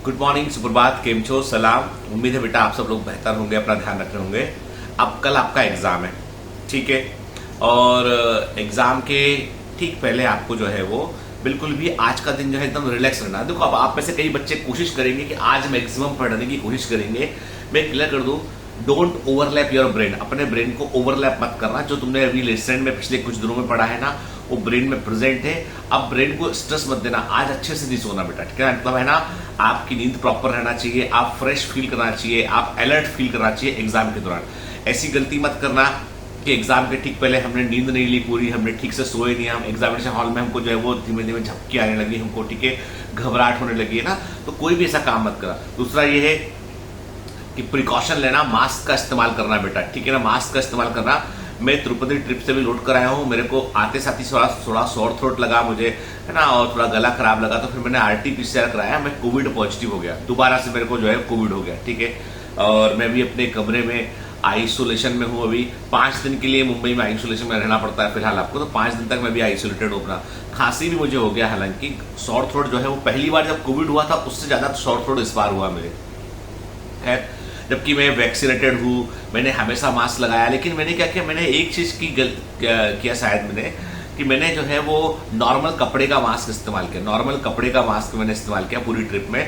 Good morning, सुप्रभात, केम छो, सलाम। उम्मीद है बेटा आप सब लोग बेहतर होंगे, अपना ध्यान रख रहे होंगे। अब कल आपका एग्जाम है, ठीक है। और एग्जाम के ठीक पहले आपको जो है वो बिल्कुल भी आज का दिन जो है एकदम रिलैक्स रहना। देखो, अब आप में से कई बच्चे कोशिश करेंगे कि आज मैक्सिमम पढ़ने की कोशिश करेंगे। मैं क्लियर कर दूं, डोंट ओवरलैप योर ब्रेन। अपने ब्रेन को ओवरलैप मत करना। जो तुमने अभी लेसन में पिछले कुछ दिनों में पढ़ा है ना, वो ब्रेन में प्रेजेंट है। अब ब्रेन को स्ट्रेस मत देना। आज अच्छे से नहीं सोना बेटा, ठीक है। मतलब है ना, आपकी नींद प्रॉपर रहना चाहिए, आप फ्रेश फील करना चाहिए, आप अलर्ट फील करना चाहिए एग्जाम के दौरान। ऐसी गलती मत करना कि एग्जाम के ठीक पहले हमने नींद नहीं ली पूरी, हमने ठीक से सोए नहीं, हम एग्जामिनेशन हॉल में हमको जो है वो धीमे धीमे झपकी आने लगी, हमको ठीक है घबराहट होने लगी है ना। तो कोई भी ऐसा काम मत करा। दूसरा ये है कि प्रिकॉशन लेना, मास्क का इस्तेमाल करना बेटा, ठीक है ना। मास्क का इस्तेमाल करना। मैं तिरुपति ट्रिप से भी लौट कर आया हूँ, मेरे को आते साथ ही थोड़ा सॉर थ्रोट लगा मुझे, है ना, और थोड़ा गला खराब लगा। तो फिर मैंने RT-PCR कराया, मैं कोविड पॉजिटिव हो गया। दोबारा से मेरे को जो है कोविड हो गया, ठीक है। और मैं भी अपने कमरे में आइसोलेशन में हूँ। अभी 5 दिन के लिए मुंबई में आइसोलेशन में रहना पड़ता है फिलहाल आपको। तो 5 दिन तक मैं भी आइसोलेटेड हूँ अपना। खांसी भी मुझे हो गया, हालांकि सॉर थ्रोट जो है वो पहली बार जब कोविड हुआ था उससे ज्यादा सॉर थ्रोट इस बार हुआ मेरे। खैर, जबकि मैं वैक्सीनेटेड हूँ, मैंने हमेशा मास्क लगाया। लेकिन मैंने क्या किया, मैंने एक चीज की किया शायद मैंने, कि मैंने जो है वो नॉर्मल कपड़े का मास्क इस्तेमाल किया। नॉर्मल कपड़े का मास्क मैंने इस्तेमाल किया पूरी ट्रिप में।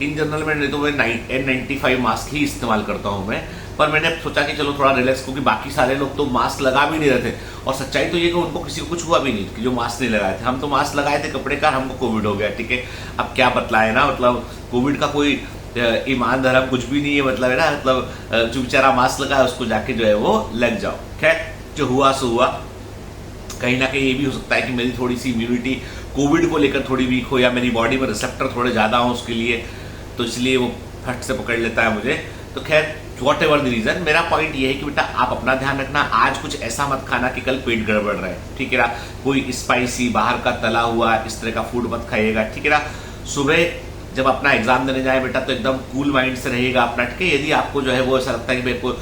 इन जनरल में नहीं तो मैं N95 मास्क ही इस्तेमाल करता हूँ मैं। पर मैंने सोचा कि चलो थोड़ा रिलैक्स, क्योंकि बाकी सारे लोग तो मास्क लगा भी नहीं रहे थे। और सच्चाई तो ये कि उनको किसी को कुछ हुआ भी नहीं कि जो मास्क नहीं लगाए थे। हम तो मास्क लगाए थे कपड़े का, हमको कोविड हो गया, ठीक है। अब क्या बतलाए ना, मतलब कोविड का कोई ईमान धर्म कुछ भी नहीं है, मतलब है ना, मतलब जो बेचारा मास्क लगाया उसको जाके जो है वो लग जाओ। खैर, जो हुआ सो हुआ। कहीं ना कहीं ये भी हो सकता है कि मेरी थोड़ी सी इम्यूनिटी कोविड को लेकर थोड़ी वीक हो, या मेरी बॉडी में रिसेप्टर थोड़े ज्यादा हो उसके लिए, तो इसलिए वो फट से पकड़ लेता है मुझे। तो खैर, वॉट एवर द रीजन, मेरा पॉइंट ये है कि बेटा आप अपना ध्यान रखना। आज कुछ ऐसा मत खाना कि कल पेट गड़बड़ रहे, ठीक है ना। कोई स्पाइसी बाहर का तला हुआ इस तरह का फूड मत खाइएगा, ठीक है ना। सुबह जब अपना एग्जाम देने जाए बेटा तो एकदम कूल माइंड से रहेगा अपना, ठीक है। यदि आपको जो है वो ऐसा लगता है कि मेरे को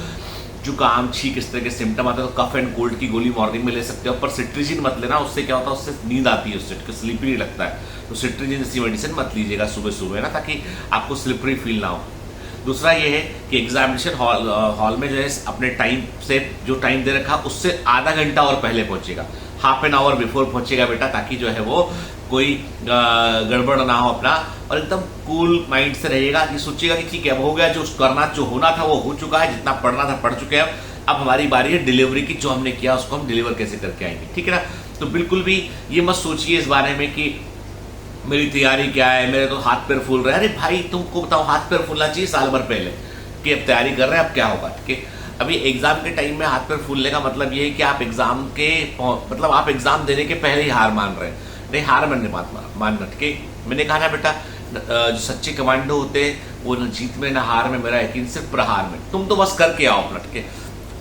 जुकाम छींक इस तरह के सिम्टम आते हैं तो कफ एंड कोल्ड की गोली मॉर्निंग में ले सकते हो। पर सिट्रिजिन मत लेना, उससे क्या होता है, उससे नींद आती है, उससे स्लीपरी लगता है। तो सिट्रिजिन जैसी मेडिसिन मत लीजिएगा सुबह सुबह ना, ताकि आपको स्लिपरी फील ना हो। दूसरा ये है कि एग्जामिनेशन हॉल में जो है अपने टाइम से जो टाइम दे रखा उससे आधा घंटा और पहले पहुंचेगा, हाफ एन आवर बिफोर पहुंचेगा बेटा, ताकि जो है वो कोई गड़बड़ ना हो अपना। और एकदम कूल माइंड से रहेगा कि सोचिएगा कि ठीक है, अब हो गया, जो करना जो होना था वो हो चुका है, जितना पढ़ना था पढ़ चुके हैं। अब हमारी बारी है डिलीवरी की, जो हमने किया उसको हम डिलीवर कैसे करके आएंगे, ठीक है ना। तो बिल्कुल भी ये मत सोचिए इस बारे में कि मेरी तैयारी क्या है, मेरे तो हाथ पैर फूल रहे हैं। अरे भाई, तुमको बताओ, हाथ पैर फूलना चाहिए साल भर पहले कि अब तैयारी कर रहे हैं, अब क्या होगा, ठीक है। अभी एग्जाम के टाइम में हाथ पैर फूलने का मतलब ये है कि आप एग्जाम के मतलब आप एग्जाम देने के पहले ही हार मान रहे हैं। नहीं, हार मानना, ठीक है। मैंने कहा ना बेटा, जो सच्चे कमांडो होते हैं वो न जीत में न हार में, मेरा यकीन सिर्फ प्रहार में। तुम तो बस करके आओ अपना, ठीक है।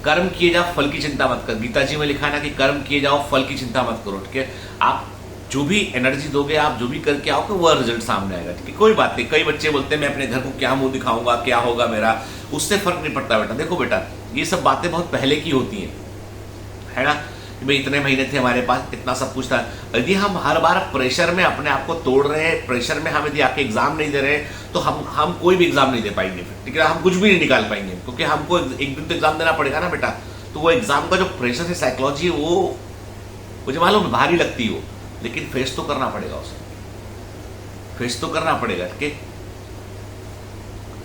कर्म किए जाओ, फल की चिंता मत कर। गीता जी में लिखा है ना कि कर्म किए जाओ, फल की चिंता मत करो, ठीक है। आप जो भी एनर्जी दोगे, आप जो भी करके आओगे, वह रिजल्ट सामने आएगा, ठीक है। कोई बात नहीं। कई बच्चे बोलते हैं मैं अपने घर को क्या मुंह दिखाऊंगा, क्या होगा मेरा, उससे फर्क नहीं पड़ता बेटा। देखो बेटा, ये सब बातें बहुत पहले की होती हैं, है ना, कि भाई इतने महीने थे हमारे पास, इतना सब कुछ था। यदि हम हर बार प्रेशर में अपने आप को तोड़ रहे हैं, प्रेशर में हम यदि आके एग्जाम नहीं दे रहे हैं, तो हम कोई भी एग्जाम नहीं दे पाएंगे फिर, ठीक है। हम कुछ भी नहीं निकाल पाएंगे, क्योंकि हमको एक दिन तो एग्जाम देना पड़ेगा ना बेटा। तो वो एग्जाम का जो प्रेशर है, साइकोलॉजी, वो मुझे मालूम भारी लगती हो, लेकिन फेस तो करना पड़ेगा उसे, फेस तो करना पड़ेगा, ठीक है।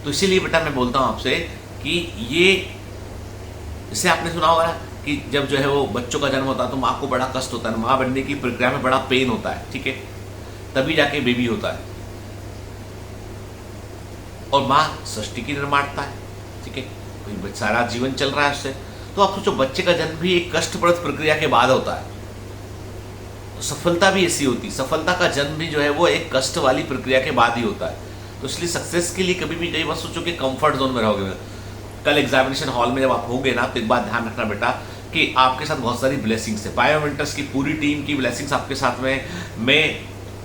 तो इसीलिए बेटा मैं बोलता हूं आपसे कि ये, इसे आपने सुना होगा ना कि जब जो है वो बच्चों का जन्म होता है तो माँ को बड़ा कष्ट होता है, माँ बनने की प्रक्रिया में बड़ा पेन होता है, ठीक है। तभी जाके बेबी होता है, और माँ सृष्टि की निर्माता है, ठीक है। सारा जीवन चल रहा है उससे। तो आप सोचो, बच्चे का जन्म भी एक कष्टप्रद प्रक्रिया के बाद होता है। सफलता भी ऐसी होती, सफलता का जन्म भी जो है वो एक कष्ट वाली प्रक्रिया के बाद ही होता है। तो इसलिए सक्सेस के लिए कभी भी नहीं मत सोचो कि कंफर्ट जोन में रहोगे। कल एग्जामिनेशन हॉल में जब आप होगे ना, तो एक बात ध्यान रखना बेटा कि आपके साथ बहुत सारी ब्लेसिंग्स है। बायोमेंटर्स की पूरी टीम की ब्लेसिंग्स आपके साथ में। मैं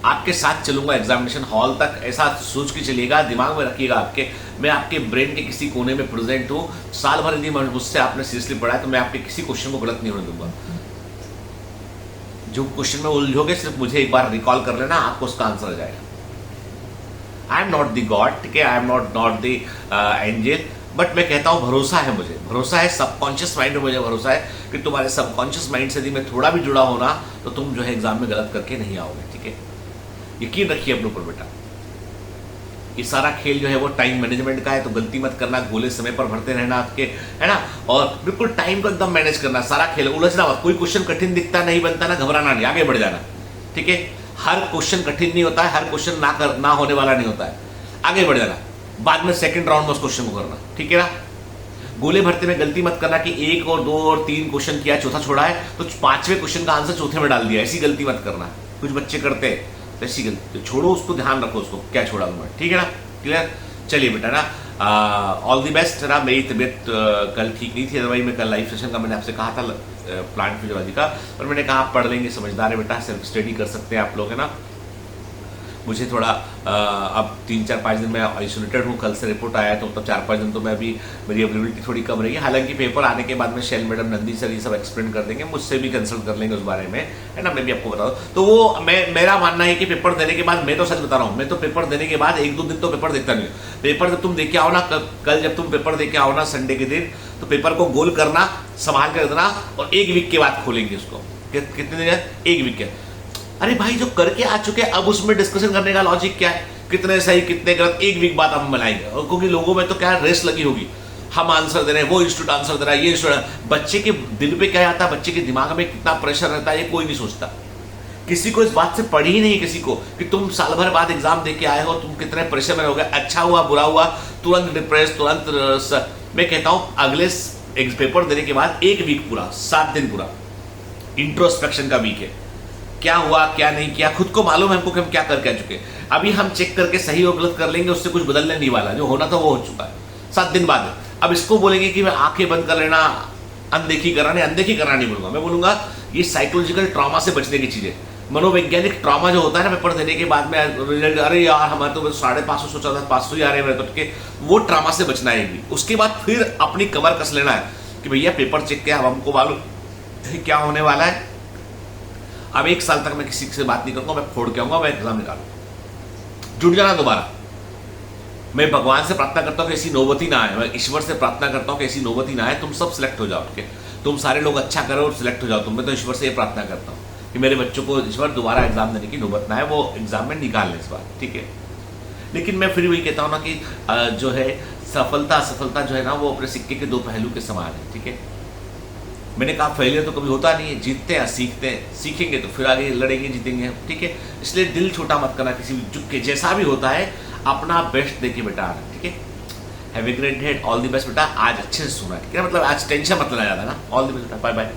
आपके साथ चलूंगा एग्जामिनेशन हॉल तक, ऐसा सोच के चलिएगा, दिमाग में रखिएगा आपके, मैं आपके ब्रेन के किसी कोने में प्रेजेंट हूँ। साल भर यदि मुझसे आपने सीरियसली पढ़ा है तो मैं आपके किसी क्वेश्चन को गलत नहीं होने दूंगा। जो क्वेश्चन में उलझोगे सिर्फ मुझे एक बार रिकॉल कर लेना, आपको उसका आंसर आ जाएगा। I am not the God, ठीक है, I am not the angel, but मैं कहता हूं भरोसा है, मुझे भरोसा है, सबकॉन्शियस माइंड में मुझे भरोसा है कि तुम्हारे सबकॉन्शियस माइंड से यदि मैं थोड़ा भी जुड़ा हो ना तो तुम जो है एग्जाम में गलत करके नहीं आओगे, ठीक है। यकीन रखिए अपने ऊपर बेटा। ये सारा खेल जो है वो टाइम मैनेजमेंट का है, तो गलती मत करना, गोले समय पर भरते रहना आपके, है ना, और बिल्कुल टाइम को एकदम मैनेज करना, सारा खेल, उलझना मत। कोई क्वेश्चन कठिन दिखता नहीं बनता ना, घबराना नहीं, आगे बढ़ जाना, ठीक है। हर क्वेश्चन कठिन नहीं होता है, हर क्वेश्चन ना होने वाला नहीं होता है, आगे बढ़ जाना, बाद में सेकंड राउंड में उस क्वेश्चन को करना, ठीक है ना। गोले भरते में गलती मत करना कि 1 और 2 और 3 क्वेश्चन किया, चौथा छोड़ा है तो 5वें क्वेश्चन का आंसर चौथे में डाल दिया, ऐसी गलती मत करना। कुछ बच्चे करते हैं तो ऐसी गलती, छोड़ो उसको, ध्यान रखो उसको क्या छोड़ा मैं, ठीक है ना, क्लियर। चलिए बेटा ना, ऑल दी बेस्ट ना। मेरी तबीयत कल ठीक नहीं थी, अदरवाइज मैं कल लाइव सेशन का मैंने आपसे कहा था प्लांट फिजियोलॉजी का, पर मैंने कहा आप पढ़ लेंगे, समझदार है बेटा, सेल्फ स्टडी कर सकते हैं आप लोग, है ना। मुझे थोड़ा अब 3-4-5 दिन मैं आइसोलेटेड हूँ, कल से रिपोर्ट आया है तो तब 4-5 दिन तो मैं अभी, मेरी अवेलेबिलिटी थोड़ी कम रही है। हालांकि पेपर आने के बाद में शैल मैडम, नंदी सर ये सब एक्सप्लेन कर देंगे, मुझसे भी कंसल्ट कर लेंगे उस बारे में, है ना, मैं भी आपको बता दूँ। तो वो मेरा मानना है कि पेपर देने के बाद, मैं तो सच बता रहा हूँ, मैं तो पेपर देने के बाद 1-2 दिन तो पेपर देखता नहीं हूँ। पेपर जब तुम देख के आओ ना, कल जब तुम पेपर देख के आओ ना संडे के दिन, तो पेपर को गोल करना, संभाल कर रखना, और 1 वीक के बाद खोलेंगे उसको। कितने दिन? 1 वीक के। अरे भाई जो करके आ चुके हैं, अब उसमें डिस्कशन करने का लॉजिक क्या है, कितने सही कितने गलत 1 वीक बाद हम बनाएंगे, क्योंकि लोगों में तो क्या रेस लगी होगी, हम आंसर दे रहे हैं, वो इंस्टीट्यूट आंसर दे रहा है, ये इंस्टीट्यूट। बच्चे के दिल पे क्या आता है, बच्चे के दिमाग में कितना प्रेशर रहता है, ये कोई नहीं सोचता। किसी को इस बात से पड़ी ही नहीं, किसी को, कि तुम साल भर बाद एग्जाम दे के आए हो, तुम कितने प्रेशर में हो गए, अच्छा हुआ बुरा हुआ, तुरंत डिप्रेस, तुरंत। मैं कहता हूं अगले पेपर देने के बाद 1 वीक पूरा, 7 दिन पूरा इंट्रोस्पेक्शन का वीक है। क्या हुआ क्या नहीं किया, खुद को मालूम है हमको कि हम क्या करके आ चुके। अभी हम चेक करके सही और गलत कर लेंगे, उससे कुछ बदलने नहीं वाला, जो होना था वो हो चुका है 7 दिन बाद। अब इसको बोलेंगे कि मैं आंखें बंद कर लेना, अनदेखी करना नहीं बोलूंगा, मैं बोलूंगा ये साइकोलॉजिकल ट्रॉमा से बचने की चीजें, मनोवैज्ञानिक ट्रॉमा जो होता है ना पेपर देने के बाद में, अरे यार हमारे तो 550 सोचा था 500 ही आ रहे हैं, तो वो ट्रॉमा से बचना है। उसके बाद फिर अपनी कमर कस लेना है कि भैया पेपर चेक किया, अब हमको मालूम क्या होने वाला है। अब 1 साल तक मैं किसी से बात नहीं करूंगा, मैं फोड़ के आऊंगा, मैं एग्जाम निकालूंगा, जुड़ जाना दोबारा। मैं भगवान से प्रार्थना करता हूं कि ऐसी नौबती ना आए, मैं ईश्वर से प्रार्थना करता हूं कि ऐसी नौबती ना आए, तुम सब सिलेक्ट हो जाओ, ठीक है, तुम सारे लोग अच्छा करो और सिलेक्ट हो जाओ तुम। मैं तो ईश्वर से ये प्रार्थना करता हूं कि मेरे बच्चों को ईश्वर दोबारा एग्जाम देने की नौबत ना है, वो एग्जाम में निकाल लें इस बार, ठीक है। लेकिन मैं फिर वही कहता हूं ना कि जो है सफलता असफलता जो है ना, वो अपने सिक्के के 2 पहलू के समान है, ठीक है। मैंने कहा फेलियर तो कभी होता नहीं है, जीतते हैं सीखते हैं, सीखेंगे तो फिर आगे लड़ेंगे जीतेंगे, ठीक है। इसलिए दिल छोटा मत करना, किसी भी झुक के, जैसा भी होता है अपना बेस्ट देके बेटा आना, ठीक है। Have a great day, all the best बेटा। आज अच्छे से सोना, ठीक है, मतलब आज टेंशन मत लेना ज्यादा ना। ऑल द बेस्ट बेटा, बाय बाय।